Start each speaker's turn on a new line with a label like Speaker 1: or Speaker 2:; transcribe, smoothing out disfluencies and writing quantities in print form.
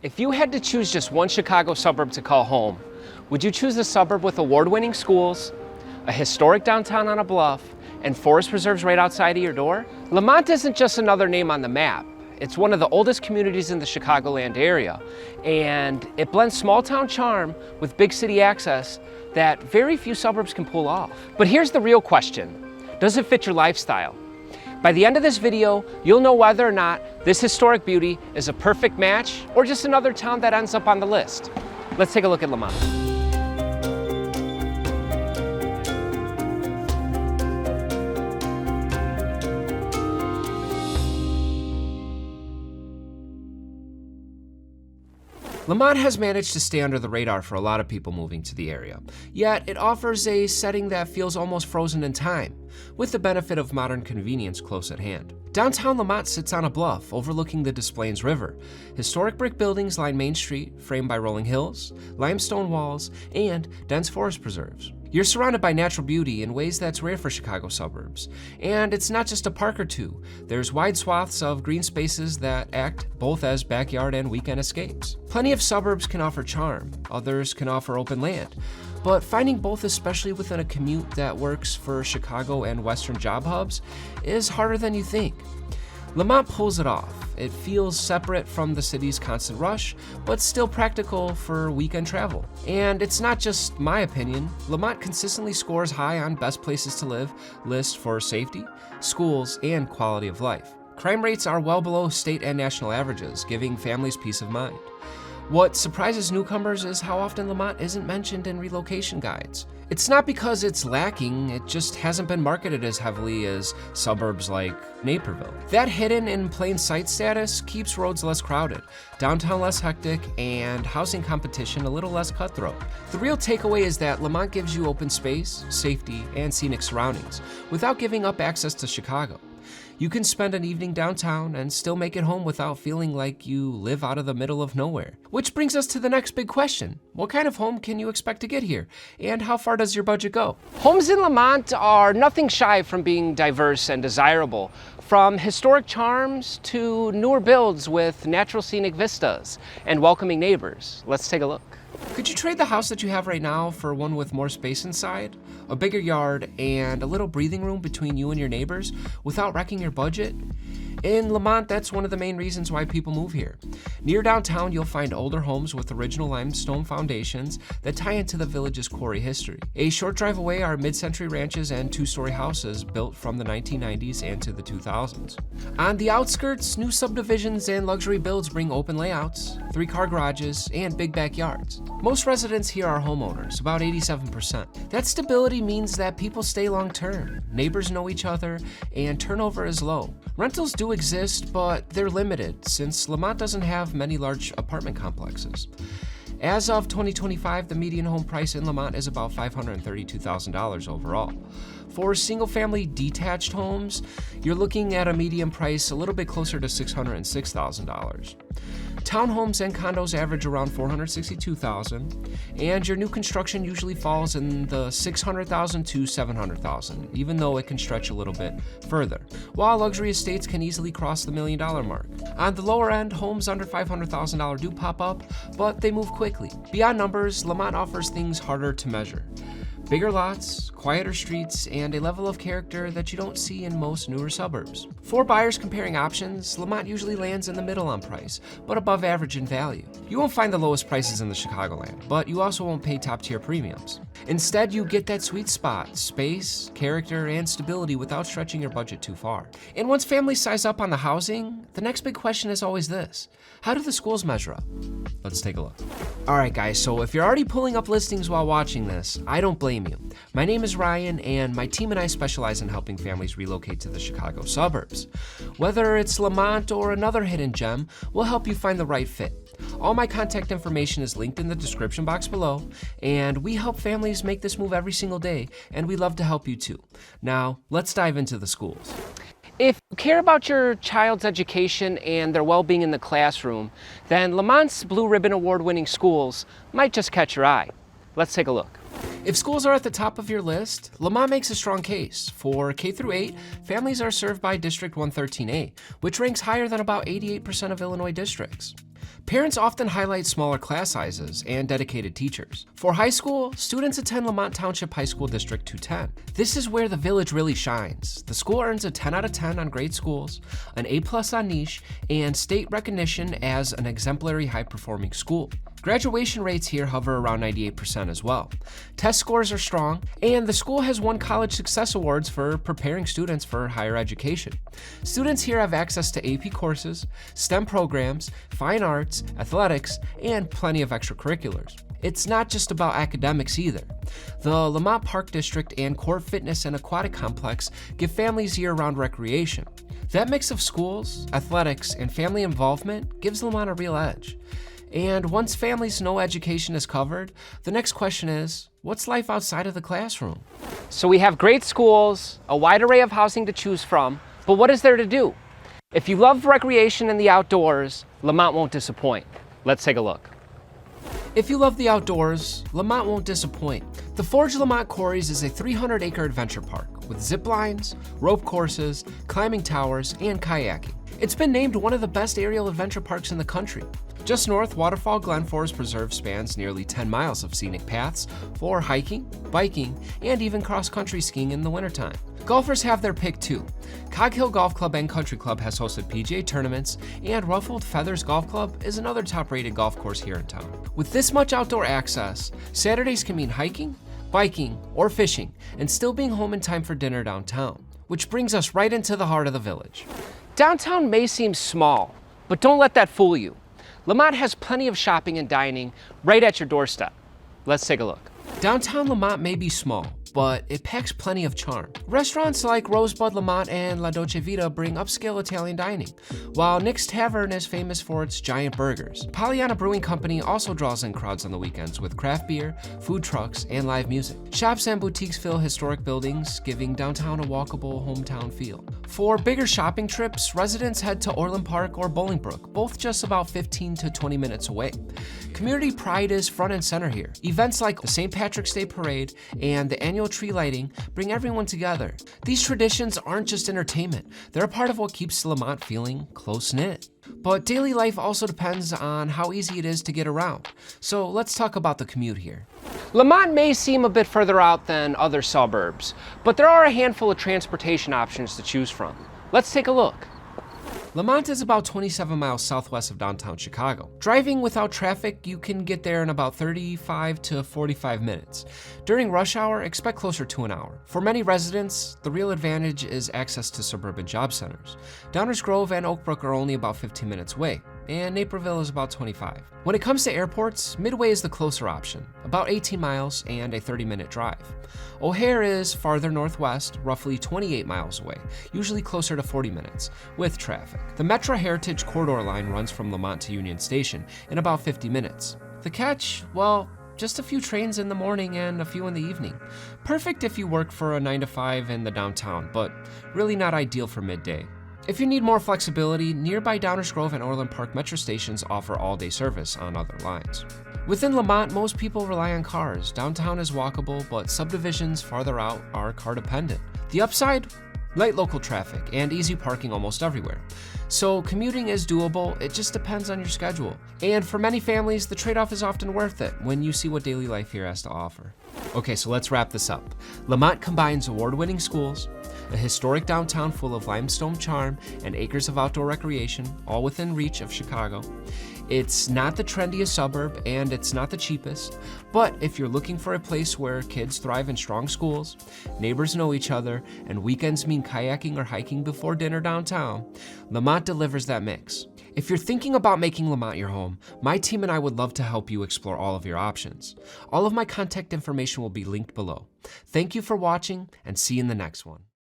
Speaker 1: If you had to choose just one Chicago suburb to call home, would you choose a suburb with award-winning schools, a historic downtown on a bluff, and forest preserves right outside of your door? Lemont isn't just another name on the map. It's one of the oldest communities in the Chicagoland area, and it blends small-town charm with big city access that very few suburbs can pull off. But here's the real question: does it fit your lifestyle? By the end of this video, you'll know whether or not this historic beauty is a perfect match or just another town that ends up on the list. Let's take a look at Lemont. Lemont has managed to stay under the radar for a lot of people moving to the area, yet it offers a setting that feels almost frozen in time, with the benefit of modern convenience close at hand. Downtown Lemont sits on a bluff overlooking the Des Plaines River. Historic brick buildings line Main Street, framed by rolling hills, limestone walls, and dense forest preserves. You're surrounded by natural beauty in ways that's rare for Chicago suburbs. And it's not just a park or two. There's wide swaths of green spaces that act both as backyard and weekend escapes. Plenty of suburbs can offer charm, others can offer open land. But finding both, especially within a commute that works for Chicago and Western job hubs, is harder than you think. Lemont pulls it off. It feels separate from the city's constant rush, but still practical for weekend travel. And it's not just my opinion. Lemont consistently scores high on best places to live lists for safety, schools, and quality of life. Crime rates are well below state and national averages, giving families peace of mind. What surprises newcomers is how often Lemont isn't mentioned in relocation guides. It's not because it's lacking, it just hasn't been marketed as heavily as suburbs like Naperville. That hidden in plain sight status keeps roads less crowded, downtown less hectic, and housing competition a little less cutthroat. The real takeaway is that Lemont gives you open space, safety, and scenic surroundings without giving up access to Chicago. You can spend an evening downtown and still make it home without feeling like you live out of the middle of nowhere. Which brings us to the next big question. What kind of home can you expect to get here? And how far does your budget go? Homes in Lemont are nothing shy from being diverse and desirable. From historic charms to newer builds with natural scenic vistas and welcoming neighbors. Let's take a look. Could you trade the house that you have right now for one with more space inside, a bigger yard, and a little breathing room between you and your neighbors without wrecking your budget? In Lemont, that's one of the main reasons why people move here. Near downtown, you'll find older homes with original limestone foundations that tie into the village's quarry history. A short drive away are mid-century ranches and two-story houses built from the 1990s and to the 2000s. On the outskirts, new subdivisions and luxury builds bring open layouts, 3-car garages, and big backyards. Most residents here are homeowners, about 87%. That stability means that people stay long-term, neighbors know each other, and turnover is low. Rentals do exist, but they're limited since Lemont doesn't have many large apartment complexes. As of 2025, the median home price in Lemont is about $532,000 overall. For single-family detached homes, you're looking at a median price a little bit closer to $606,000. Townhomes and condos average around $462,000, and your new construction usually falls in the $600,000 to $700,000, even though it can stretch a little bit further, while luxury estates can easily cross the $1 million mark. On the lower end, homes under $500,000 do pop up, but they move quickly. Beyond numbers, Lemont offers things harder to measure. Bigger lots, quieter streets, and a level of character that you don't see in most newer suburbs. For buyers comparing options, Lemont usually lands in the middle on price, but above average in value. You won't find the lowest prices in the Chicagoland, but you also won't pay top-tier premiums. Instead, you get that sweet spot, space, character, and stability without stretching your budget too far. And once families size up on the housing, the next big question is always this: how do the schools measure up? Let's take a look. Alright guys, so if you're already pulling up listings while watching this, I don't blame you. My name is Ryan, and my team and I specialize in helping families relocate to the Chicago suburbs. Whether it's Lemont or another hidden gem, we'll help you find the right fit. All my contact information is linked in the description box below, and we help families make this move every single day, and we love to help you too. Now, let's dive into the schools. If you care about your child's education and their well-being in the classroom, then Lemont's Blue Ribbon Award-winning schools might just catch your eye. Let's take a look. If schools are at the top of your list, Lemont makes a strong case. For K-8, families are served by District 113A, which ranks higher than about 88% of Illinois districts. Parents often highlight smaller class sizes and dedicated teachers. For high school, students attend Lemont Township High School District 210. This is where the village really shines. The school earns a 10 out of 10 on grade schools, an A+ on niche, and state recognition as an exemplary high-performing school. Graduation rates here hover around 98% as well. Test scores are strong, and the school has won college success awards for preparing students for higher education. Students here have access to AP courses, STEM programs, fine arts, athletics, and plenty of extracurriculars. It's not just about academics either. The Lemont Park District and Court Fitness and Aquatic Complex give families year-round recreation. That mix of schools, athletics, and family involvement gives Lemont a real edge. And once families know education is covered, the next question is, what's life outside of the classroom?
Speaker 2: So we have great schools, a wide array of housing to choose from, but what is there to do? If you love recreation and the outdoors, Lemont won't disappoint. Let's take a look.
Speaker 1: If you love the outdoors, Lemont won't disappoint. The Forge Lemont Quarries is a 300-acre adventure park with zip lines, rope courses, climbing towers, and kayaking. It's been named one of the best aerial adventure parks in the country. Just north, Waterfall Glen Forest Preserve spans nearly 10 miles of scenic paths for hiking, biking, and even cross-country skiing in the wintertime. Golfers have their pick too. Cog Hill Golf Club and Country Club has hosted PGA tournaments, and Ruffled Feathers Golf Club is another top-rated golf course here in town. With this much outdoor access, Saturdays can mean hiking, biking, or fishing, and still being home in time for dinner downtown, which brings us right into the heart of the village.
Speaker 2: Downtown may seem small, but don't let that fool you. Lemont has plenty of shopping and dining right at your doorstep. Let's take a look.
Speaker 1: Downtown Lemont may be small, but it packs plenty of charm. Restaurants like Rosebud Lemont and La Dolce Vita bring upscale Italian dining, while Nick's Tavern is famous for its giant burgers. Pollyanna Brewing Company also draws in crowds on the weekends with craft beer, food trucks, and live music. Shops and boutiques fill historic buildings, giving downtown a walkable hometown feel. For bigger shopping trips, residents head to Orland Park or Bolingbrook, both just about 15 to 20 minutes away. Community pride is front and center here. Events like the St. Patrick's Day Parade and the annual tree lighting bring everyone together. These traditions aren't just entertainment, they're a part of what keeps Lemont feeling close-knit. But daily life also depends on how easy it is to get around. So let's talk about the commute here.
Speaker 2: Lemont may seem a bit further out than other suburbs, but there are a handful of transportation options to choose from. Let's take a look.
Speaker 1: Lemont is about 27 miles southwest of downtown Chicago. Driving without traffic, you can get there in about 35 to 45 minutes. During rush hour, expect closer to an hour. For many residents, the real advantage is access to suburban job centers. Downers Grove and Oak Brook are only about 15 minutes away, and Naperville is about 25. When it comes to airports, Midway is the closer option, about 18 miles and a 30-minute drive. O'Hare is farther northwest, roughly 28 miles away, usually closer to 40 minutes, with traffic. The Metro Heritage Corridor line runs from Lemont to Union Station in about 50 minutes. The catch, well, just a few trains in the morning and a few in the evening. Perfect if you work for a 9 to 5 in the downtown, but really not ideal for midday. If you need more flexibility, nearby Downers Grove and Orland Park metro stations offer all-day service on other lines. Within Lemont, most people rely on cars. Downtown is walkable, but subdivisions farther out are car-dependent. The upside? Light local traffic and easy parking almost everywhere. So commuting is doable, it just depends on your schedule. And for many families, the trade-off is often worth it when you see what daily life here has to offer. Okay, so let's wrap this up. Lemont combines award-winning schools, a historic downtown full of limestone charm and acres of outdoor recreation, all within reach of Chicago. It's not the trendiest suburb and it's not the cheapest, but if you're looking for a place where kids thrive in strong schools, neighbors know each other, and weekends mean kayaking or hiking before dinner downtown, Lemont delivers that mix. If you're thinking about making Lemont your home, my team and I would love to help you explore all of your options. All of my contact information will be linked below. Thank you for watching, and see you in the next one.